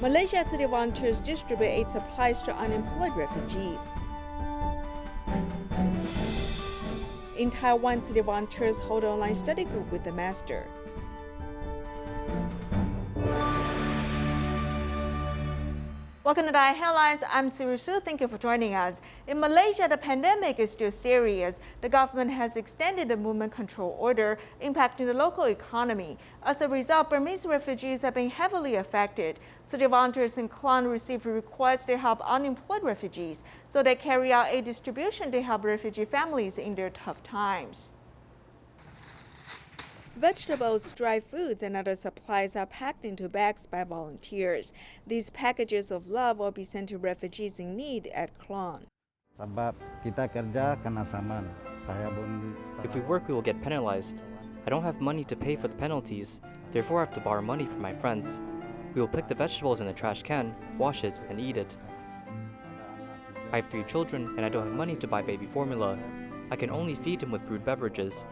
Malaysia Tzu Chi volunteers distribute aid supplies to unemployed refugees. In Taiwan, Tzu Chi volunteers hold an online study group with the master. Welcome to DaAi Headlines. I'm Siri Su. Thank you for joining us. In Malaysia, the pandemic is still serious. The government has extended the movement control order, impacting the local economy. As a result, Burmese refugees have been heavily affected. Tzu Chi volunteers in Kluang received requests to help unemployed refugees, so they carry out aid distribution to help refugee families in their tough times. Vegetables, dry foods, and other supplies are packed into bags by volunteers. These packages of love will be sent to refugees in need at Kluang. If we work, we will get penalized. I don't have money to pay for the penalties, therefore I have to borrow money from my friends. We will pick the vegetables in the trash can, wash it, and eat it. I have 3 children, and I don't have money to buy baby formula. I can only feed them with brewed beverages.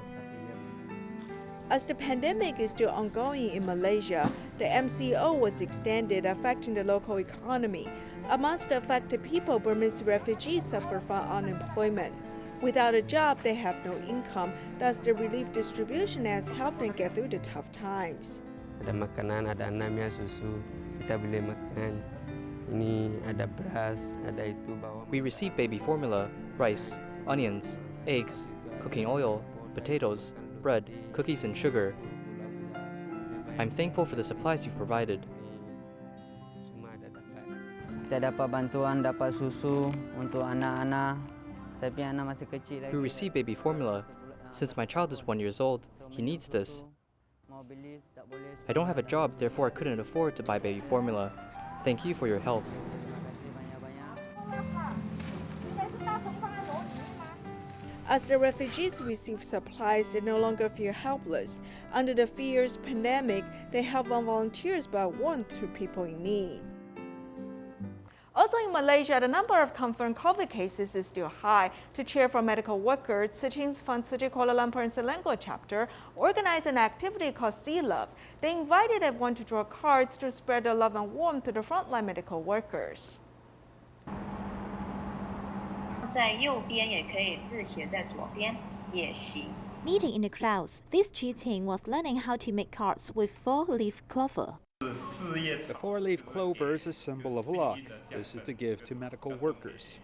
As the pandemic is still ongoing in Malaysia, the MCO was extended, affecting the local economy. Amongst the affected people, Burmese refugees suffer from unemployment. Without a job, they have no income, thus the relief distribution has helped them get through the tough times. Ada makanan, ada anamnya, susu, kita boleh makan. Ini ada beras, ada itu bawang. We receive baby formula, rice, onions, eggs, cooking oil, potatoes, bread, cookies, and sugar. I'm thankful for the supplies you've provided. Kita dapat bantuan, dapat susu untuk anak-anak. Saya punya anak masih kecil lagi. We receive baby formula. Since my child is 1 year old, he needs this. I don't have a job, therefore I couldn't afford to buy baby formula. Thank you for your help. As the refugees receive supplies, they no longer feel helpless. Under the fierce pandemic, they help volunteers by warmth to people in need. Also in Malaysia, the number of confirmed COVID cases is still high. To cheer for medical workers, Tzu Chings from Tzu Chi Kuala Lumpur and Selangor chapter organized an activity called See Love. They invited everyone to draw cards to spread their love and warmth to the frontline medical workers. Meeting in the crowds, this Tzu Ching was learning how to make cards with 4-leaf clover. The 4-leaf clover is a symbol of luck. This is to give to medical workers.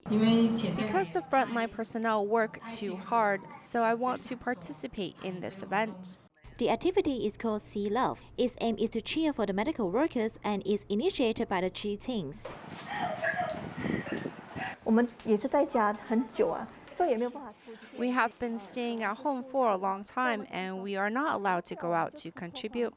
Because the frontline personnel work too hard, so I want to participate in this event. The activity is called See Love. Its aim is to cheer for the medical workers and is initiated by the Tzu Chings. We have been staying at home for a long time and we are not allowed to go out to contribute.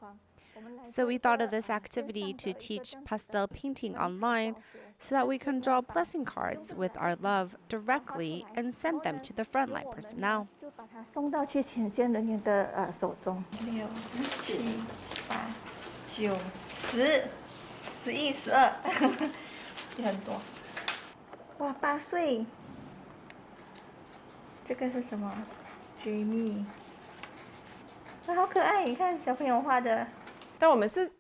So we thought of this activity to teach pastel painting online so that we can draw blessing cards with our love directly and send them to the frontline personnel.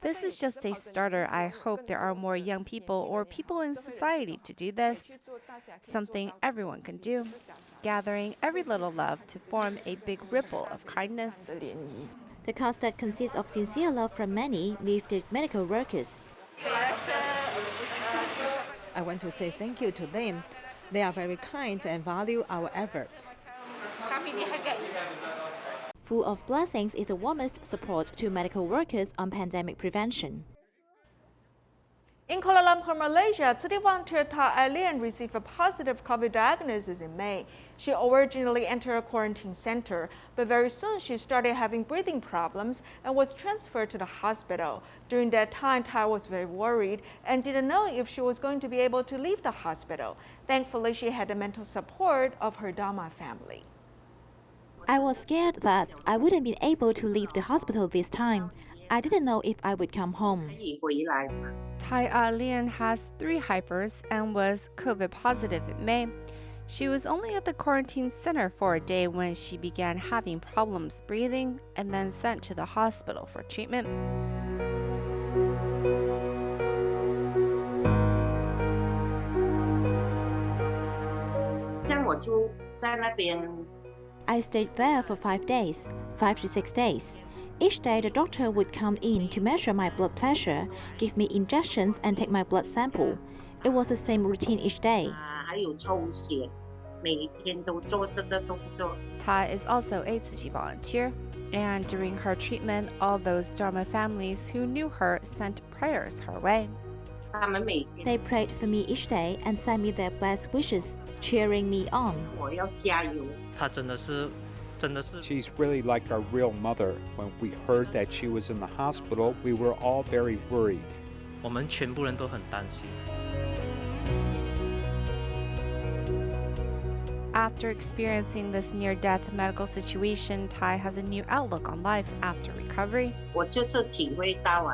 This is just a starter. I hope there are more young people or people in society to do this. Something everyone can do. Gathering every little love to form a big ripple of kindness. The cause that consists of sincere love from many with the medical workers. I want to say thank you to them. They are very kind and value our efforts. Full of blessings is the warmest support to medical workers on pandemic prevention. In Kuala Lumpur, Malaysia, Tzu Chi volunteer DaAi received a positive COVID diagnosis in May. She originally entered a quarantine center, but very soon she started having breathing problems and was transferred to the hospital. During that time, Tai was very worried and didn't know if she was going to be able to leave the hospital. Thankfully, she had the mental support of her Dharma family. I was scared that I wouldn't be able to leave the hospital this time. I didn't know if I would come home. DaAi has 3 hypers and was COVID positive in May. She was only at the quarantine center for a day when she began having problems breathing and then sent to the hospital for treatment. 我就在那边 I stayed there for 5 days, 5 to 6 days. Each day, the doctor would come in to measure my blood pressure, give me injections, and take my blood sample. It was the same routine each day. 还有抽血，每一天都做这个动作。 Tai is also a Tzu Chi volunteer, and during her treatment, all those Dharma families who knew her sent prayers her way. 他们每天 They prayed for me each day and sent me their blessed wishes, cheering me on. 我要加油。 She's really like our real mother. When we heard that she was in the hospital, we were all very worried. 我们全部人都很担心。 After experiencing this near-death medical situation, Tai has a new outlook on life after recovery. 我就是体会到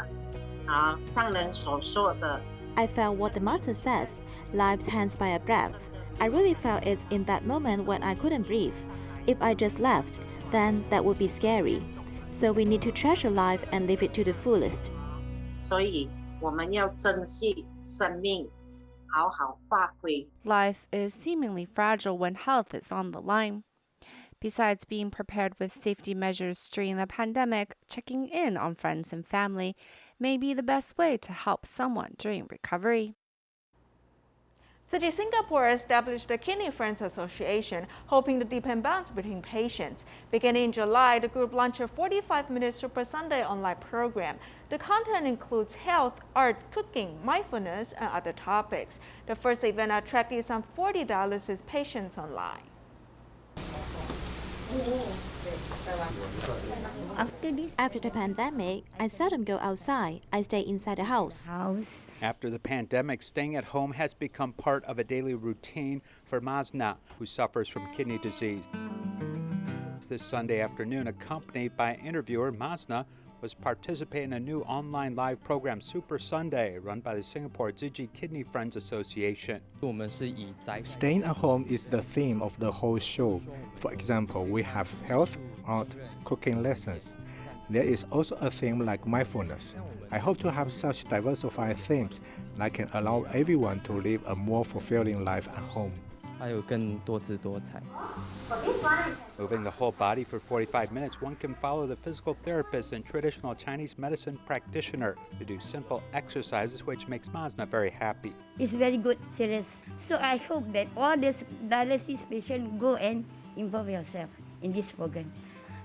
上人所说的。 I felt what the master says, life's hands by a breath. I really felt it in that moment when I couldn't breathe. If I just left, then that would be scary. So we need to treasure life and live it to the fullest. 所以我们要珍惜生命，好好发挥。 Life is seemingly fragile when health is on the line. Besides being prepared with safety measures during the pandemic, checking in on friends and family may be the best way to help someone during recovery. Tzu Chi Singapore established the Kidney Friends Association, hoping to deepen bonds between patients. Beginning in July, the group launched a 45-minute Super Sunday online program. The content includes health, art, cooking, mindfulness, and other topics. The first event attracted some 40 dialysis patients online. After the pandemic, I seldom go outside. I stay inside the house. After the pandemic, staying at home has become part of a daily routine for Masna, who suffers from kidney disease. This Sunday afternoon, accompanied by interviewer, Masna was participating in a new online live program, Super Sunday, run by the Singapore Tzu Chi Kidney Friends Association. 我们是以在 Staying at home is the theme of the whole show. For example, we have health, art, cooking lessons. There is also a theme like mindfulness. I hope to have such diversified themes that can allow everyone to live a more fulfilling life at home. 还有更多姿多彩。 Moving the whole body for 45 minutes, one can follow the physical therapist and traditional Chinese medicine practitioner to do simple exercises, which makes Masna very happy. It's very good series. So I hope that all these dialysis patients go and involve yourself in this program.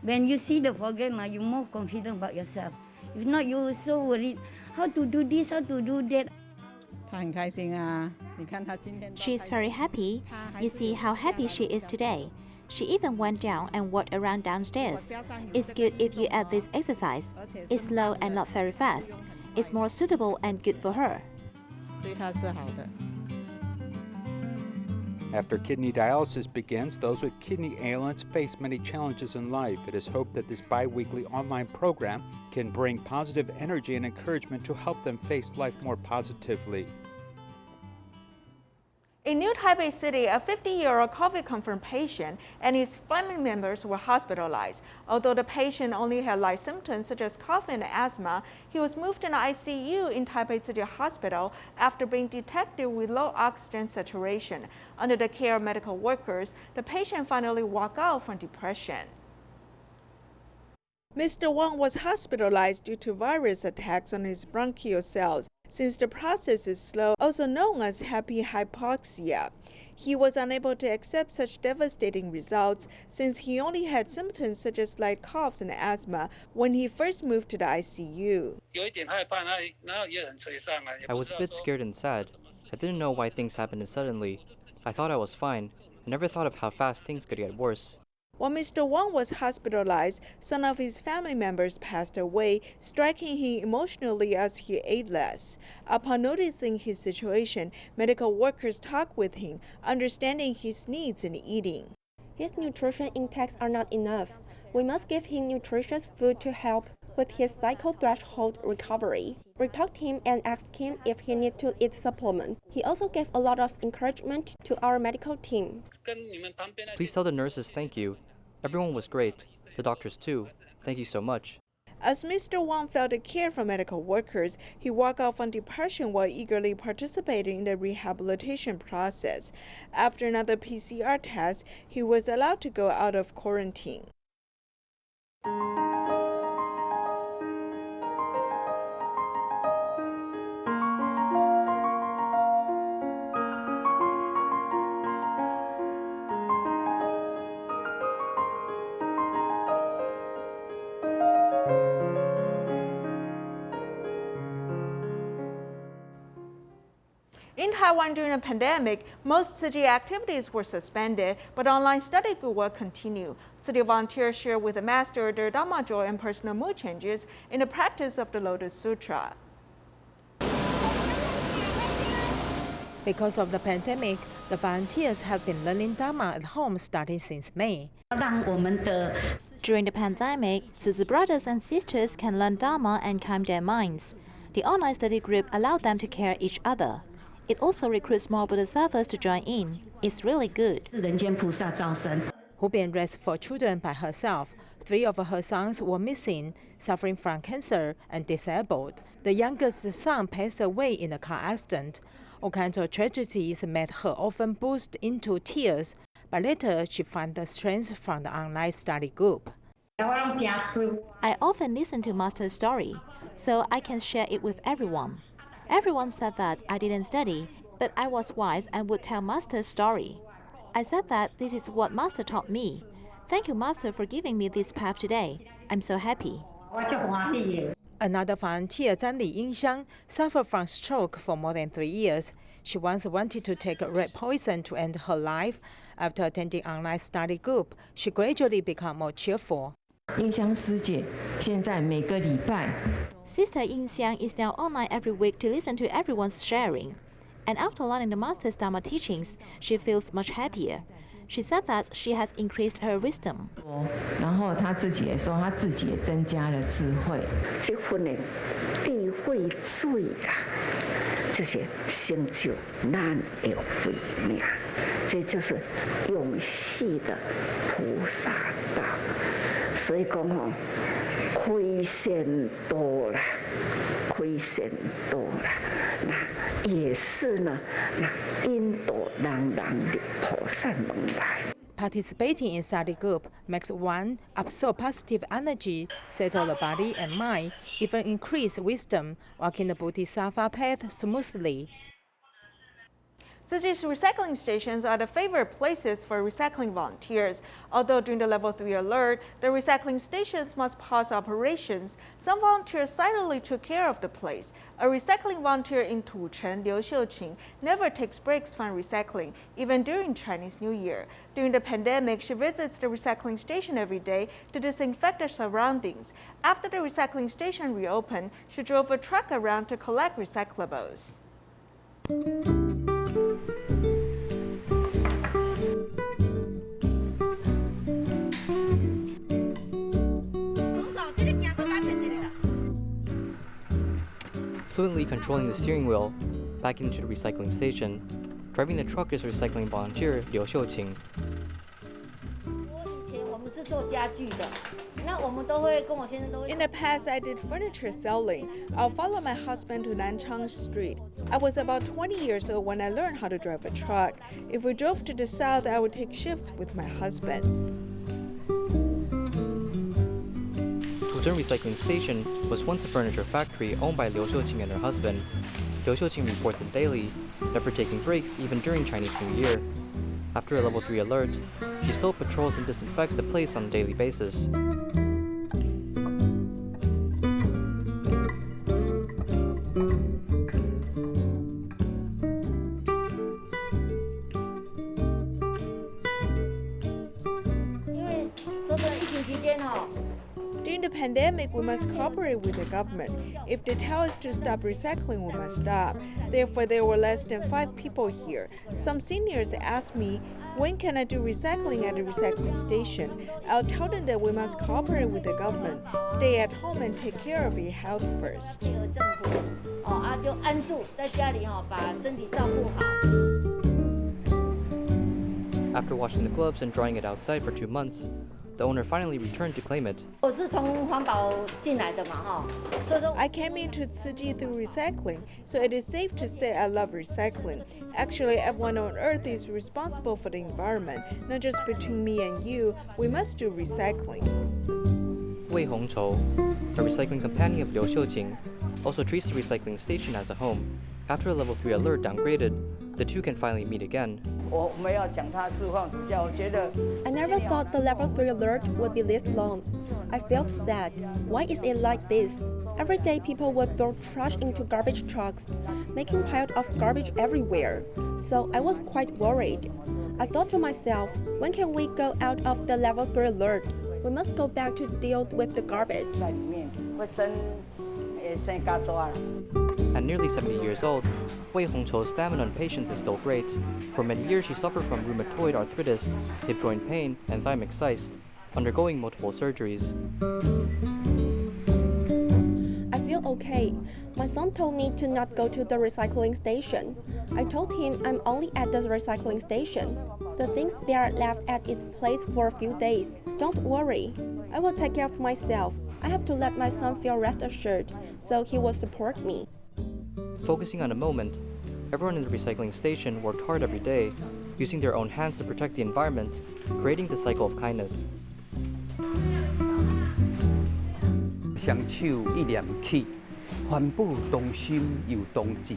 When you see the program, you're more confident about yourself. If not, you're so worried how to do this, how to do that. She's very happy. You see how happy she is today. She even went down and walked around downstairs. It's good if you add this exercise. It's slow and not very fast. It's more suitable and good for her. After kidney dialysis begins, those with kidney ailments face many challenges in life. It is hoped that this bi-weekly online program can bring positive energy and encouragement to help them face life more positively. In New Taipei City, a 50-year-old COVID-confirmed patient and his family members were hospitalized. Although the patient only had light symptoms such as cough and asthma, he was moved in the ICU in Taipei City Hospital after being detected with low oxygen saturation. Under the care of medical workers, the patient finally walked out from depression. Mr. Wang was hospitalized due to virus attacks on his bronchial cells. Since the process is slow, also known as happy hypoxia, he was unable to accept such devastating results since he only had symptoms such as light coughs and asthma when he first moved to the ICU. I was a bit scared and sad. I didn't know why things happened suddenly. I thought I was fine. I never thought of how fast things could get worse. While Mr. Wang was hospitalized, some of his family members passed away, striking him emotionally as he ate less. Upon noticing his situation, medical workers talked with him, understanding his needs in eating. His nutrition intakes are not enough. We must give him nutritious food to help with his psycho-threshold recovery. We talked to him and asked him if he needs to eat supplement. He also gave a lot of encouragement to our medical team. Please tell the nurses thank you. Everyone was great. The doctors too. Thank you so much. As Mr. Wang felt the care from medical workers, he walked off on depression while eagerly participating in the rehabilitation process. After another PCR test, he was allowed to go out of quarantine. In Taiwan during the pandemic, most Tzu Chi activities were suspended, but online study group will continue. Tzu Chi volunteers share with the master their Dhamma joy and personal mood changes in the practice of the Lotus Sutra. Because of the pandemic, the volunteers have been learning Dharma at home starting since May. During the pandemic, Tzu brothers and sisters can learn Dharma and calm their minds. The online study group allowed them to care each other. It also recruits more Bodhisattvas to join in. It's really good. Hu Bian raised 4 children by herself. 3 of her sons were missing, suffering from cancer and disabled. The youngest son passed away in a car accident. All kinds of tragedies made her often burst into tears, but later she found the strength from the online study group. I often listen to Master's story, so I can share it with everyone. Everyone said that I didn't study, but I was wise and would tell Master's story. I said that this is what Master taught me. Thank you, Master, for giving me this path today. I'm so happy. Another volunteer, Zhang Li Yingxiang, suffered from stroke for more than 3 years. She once wanted to take red poison to end her life. After attending online study group, she gradually became more cheerful. Sister Yingxiang is now online every week to listen to everyone's sharing. And after learning the Master's Dharma teachings, she feels much happier. She said that she has increased her wisdom. Participating in study group makes one absorb positive energy, settle the body and mind, even increase wisdom, walking the Bodhisattva path smoothly. Tzu Chi's recycling stations are the favorite places for recycling volunteers. Although during the Level 3 alert, the recycling stations must pause operations, some volunteers silently took care of the place. A recycling volunteer in Tuchen, Tzu Chings, never takes breaks from recycling, even during Chinese New Year. During the pandemic, she visits the recycling station every day to disinfect the surroundings. After the recycling station reopened, she drove a truck around to collect recyclables. Fluently controlling the steering wheel, back into the recycling station, driving the truck is recycling volunteer Tzu Chings. In the past, I did furniture selling. I'll follow my husband to Nanchang Street. I was about 20 years old when I learned how to drive a truck. If we drove to the south, I would take shifts with my husband. Tuchen Recycling Station was once a furniture factory owned by Tzu Ching and her husband. Tzu Ching reports it daily, never taking breaks even during Chinese New Year. After a Level 3 alert, she still patrols and disinfects the place on a daily basis. During the pandemic, we must cooperate with the government. If they tell us to stop recycling, we must stop. Therefore, there were less than 5 people here. Some seniors asked me, when can I do recycling at the recycling station? I'll tell them that we must cooperate with the government, stay at home and take care of your health first. After washing the gloves and drying it outside for 2 months, the owner finally returned to claim it. I came into Tzu Chi through recycling, so it is safe to say I love recycling. Actually, everyone on earth is responsible for the environment, not just between me and you. We must do recycling. Wei Hongchou, a recycling companion of Liu Xiuqing, also treats the recycling station as a home. After a level 3 alert downgraded, the two can finally meet again. I never thought the level 3 alert would be this long. I felt sad. Why is it like this? Every day people would throw trash into garbage trucks, making piles of garbage everywhere. So I was quite worried. I thought to myself, when can we go out of the level 3 alert? We must go back to deal with the garbage. At nearly 70 years old, Wei Hongchou's stamina and patience is still great. For many years, she suffered from rheumatoid arthritis, hip joint pain, and thymic cyst, undergoing multiple surgeries. I feel okay. My son told me to not go to the recycling station. I told him I'm only at the recycling station. The things they are left at its place for a few days. Don't worry. I will take care of myself. I have to let my son feel rest assured, so he will support me. Focusing on a moment, everyone in the recycling station worked hard every day, using their own hands to protect the environment, creating the cycle of kindness. 双手一念起，环保同心又同志，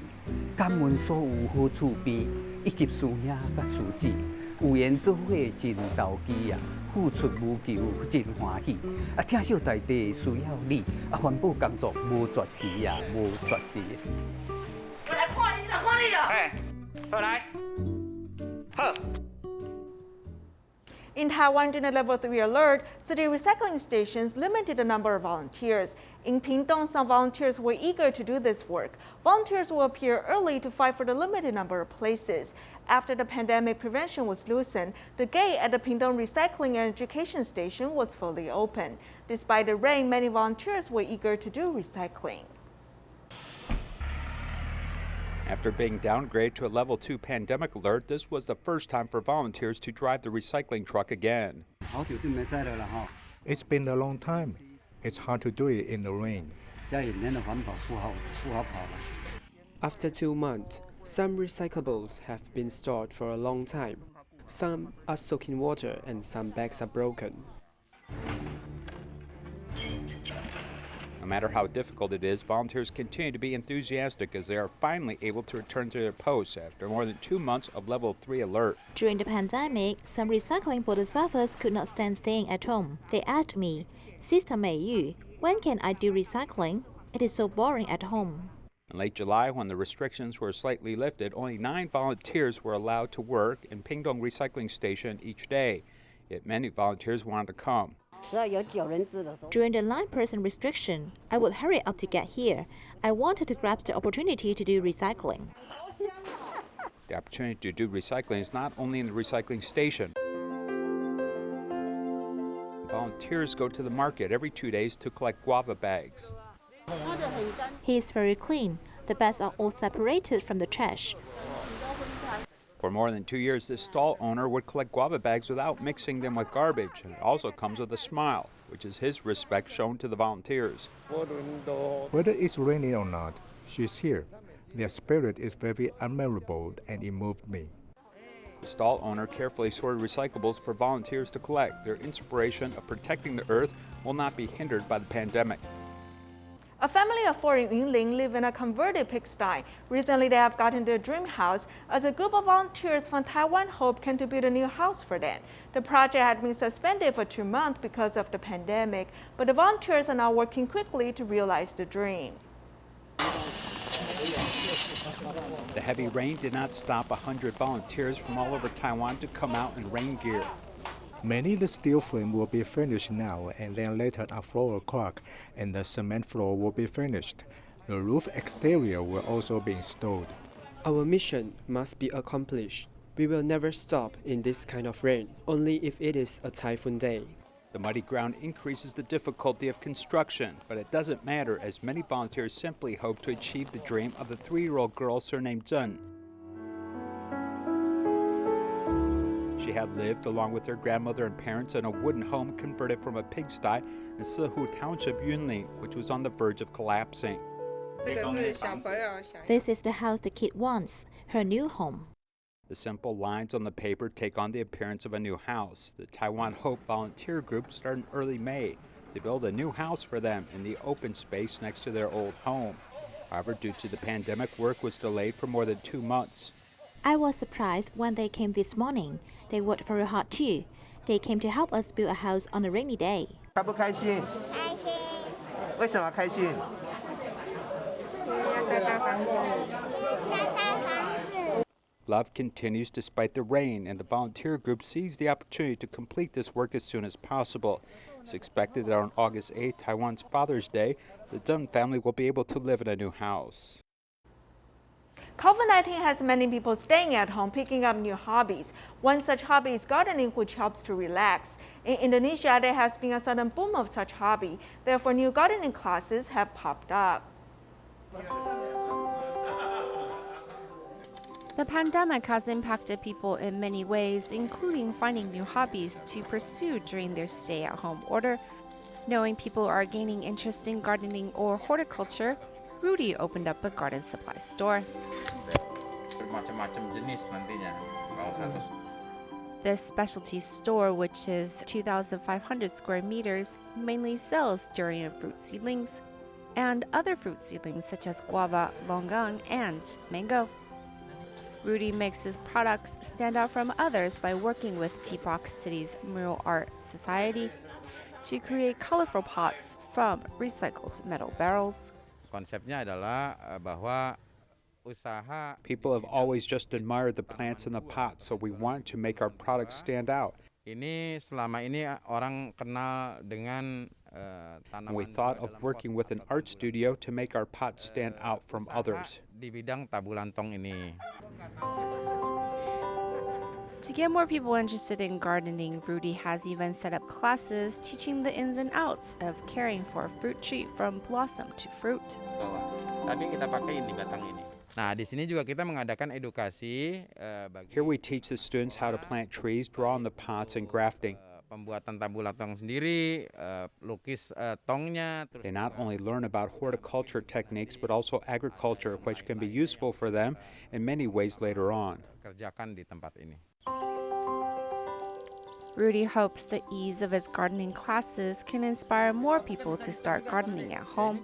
感恩所有好厝边，以及师兄甲师姊，有缘做伙真投机啊，付出无求真欢喜。啊，疼惜大地需要你，啊，环保工作无绝期啊，无绝期。我来看你了，看你了。哎，好来，好。 In Taiwan, during the level 3 alert, city recycling stations limited the number of volunteers. In Pingtung, some volunteers were eager to do this work. Volunteers will appear early to fight for the limited number of places. After the pandemic prevention was loosened, the gate at the Pingtung Recycling and Education Station was fully open. Despite the rain, many volunteers were eager to do recycling. After being downgraded to a level 2 pandemic alert, this was the first time for volunteers to drive the recycling truck again. It's been a long time. It's hard to do it in the rain. After 2 months, some recyclables have been stored for a long time. Some are soaking water and some bags are broken. No matter how difficult it is, volunteers continue to be enthusiastic as they are finally able to return to their posts after more than 2 months of level 3 alert. During the pandemic, some recycling border sufferers could not stand staying at home. They asked me, Sister Mei Yu, when can I do recycling? It is so boring at home. In late July, when the restrictions were slightly lifted, only 9 volunteers were allowed to work in Pingtung Recycling Station each day. Yet many volunteers wanted to come. During the 9-person restriction, I would hurry up to get here. I wanted to grasp the opportunity to do recycling. The opportunity to do recycling is not only in the recycling station. Volunteers go to the market every 2 days to collect guava bags. He is very clean. The bags are all separated from the trash. For more than 2 years, this stall owner would collect guava bags without mixing them with garbage, and it also comes with a smile, which is his respect shown to the volunteers. Whether it's raining or not, she's here. Their spirit is very admirable and it moved me. The stall owner carefully sorted recyclables for volunteers to collect. Their inspiration of protecting the earth will not be hindered by the pandemic. A family of 4 in Yunlin live in a converted pigsty. Recently, they have gotten their dream house as a group of volunteers from Taiwan Hope came to build a new house for them. The project had been suspended for 2 months because of the pandemic, but the volunteers are now working quickly to realize the dream. The heavy rain did not stop 100 volunteers from all over Taiwan to come out in rain gear. Many of the steel frame will be finished now, and then later a floor caulk and the cement floor will be finished. The roof exterior will also be installed. Our mission must be accomplished. We will never stop in this kind of rain, only if it is a typhoon day. The muddy ground increases the difficulty of construction, but it doesn't matter as many volunteers simply hope to achieve the dream of the 3-year-old girl surnamed Zhen. She had lived along with her grandmother and parents in a wooden home converted from a pigsty in Sihu Township, Yunlin, which was on the verge of collapsing. This is the house the kid wants, her new home. The simple lines on the paper take on the appearance of a new house. The Taiwan Hope volunteer group started in early May to build a new house for them in the open space next to their old home. However, due to the pandemic, work was delayed for more than 2 months. I was surprised when they came this morning. They worked very hard too. They came to help us build a house on a rainy day. Love continues despite the rain, and the volunteer group sees the opportunity to complete this work as soon as possible. It's expected that on August 8th, Taiwan's Father's Day, the Deng family will be able to live in a new house. COVID-19 has many people staying at home, picking up new hobbies. One such hobby is gardening, which helps to relax. In Indonesia, there has been a sudden boom of such hobby. Therefore, new gardening classes have popped up. The pandemic has impacted people in many ways, including finding new hobbies to pursue during their stay-at-home order. Knowing people are gaining interest in gardening or horticulture, Rudy opened up a garden supply store. This specialty store, which is 2,500 square meters, mainly sells durian fruit seedlings and other fruit seedlings such as guava, longan, and mango. Rudy makes his products stand out from others by working with Teapot City's Mural Art Society to create colorful pots from recycled metal barrels. People have always just admired the plants in the pots, so we want to make our products stand out. And we thought of working with an art studio to make our pots stand out from others. To get more people interested in gardening, Rudy has even set up classes teaching the ins and outs of caring for a fruit tree from blossom to fruit. Here we teach the students how to plant trees, draw on the pots, and grafting. They not only learn about horticulture techniques, but also agriculture, which can be useful for them in many ways later on. Rudy hopes the ease of his gardening classes can inspire more people to start gardening at home,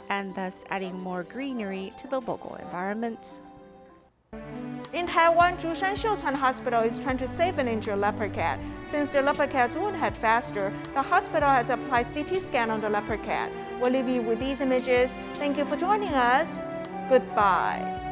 and thus adding more greenery to the local environment. In Taiwan, Zhushan Shouchuan Hospital is trying to save an injured leopard cat. Since the leopard cat's wound had faster, the hospital has applied CT scan on the leopard cat. We'll leave you with these images. Thank you for joining us. Goodbye.